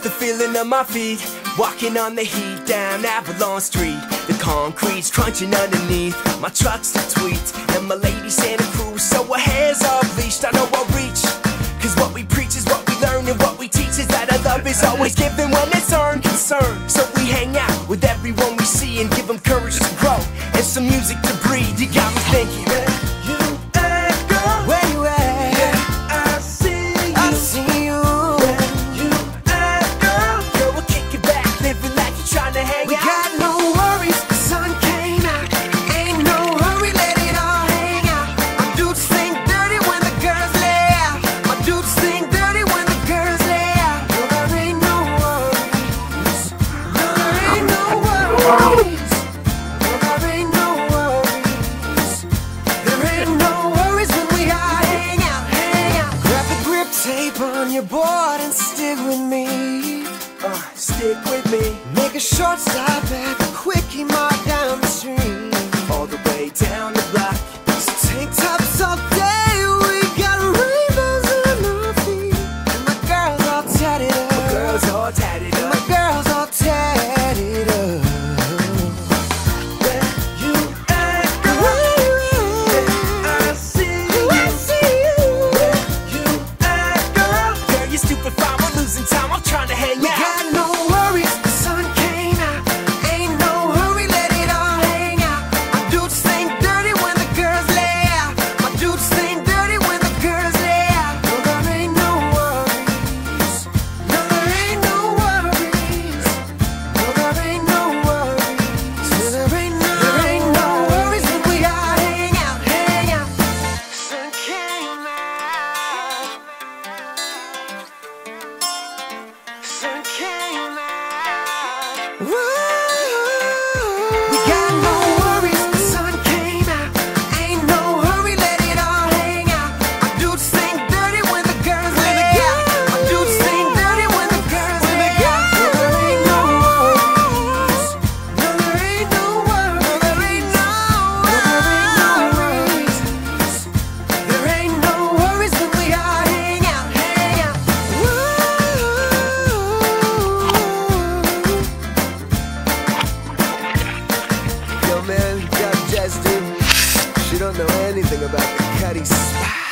the feeling of my feet, walking on the heat down Avalon Street. The concrete's crunching underneath my truck's the tweet, and my lady Santa Cruz, so her hair's all bleached. I know I'll reach, cause what we preach is what we learn, and what we teach is that our love is always given when it's earned. Concern, so we hang out with everyone we see and give them courage to grow and some music to breathe. You got me thinking, where you at, girl? Where you at? Yeah, I see you. I see you. Where you at, girl? Girl, we'll kick it back, living like you're trying to hang out. We got no worries, the sun came out. Ain't no hurry, let it all hang out. My dudes sing dirty when the girls lay out. My dudes sing dirty when the girls lay out. No, there ain't no worries. No, there ain't no worries. No, there ain't no worries. There ain't no worries when we all hang out, hang out. Grab the grip tape on your board and stick with me. Stick with me, Make a short stop at the quickie mart down the street. all the way down the block. So tank tops all day, we got rainbows on our feet. And my girls all tatted up. Girls all tatted And up. my girls all tatted up. Where you at, girl? Where you at? I see I you. see you. Where you at, girl? Girl, you're stupid fine, we're losing time, I'm trying to hang We out. got no worries, the sun came out. Ain't no hurry, let it all hang out. My dudes sing dirty when the girls lay out. My dudes sing dirty when the girls lay out. No, there ain't no worries. No, there ain't no worries. No, there ain't no worries. No, there ain't no worries when we all hang out, hang out. Sun came out. Sun came out. We got no worries, the sun came out. Ain't no hurry, let it all hang out. My dudes sing dirty when the girls lay out. My dudes sing dirty when the girls lay out. No, there ain't no worries. No, there ain't no worries. No, there ain't no worries. There ain't no worries when we all hang out, hang out. Yo man, got Jess dude. She don't know anything about the Cuddy spot.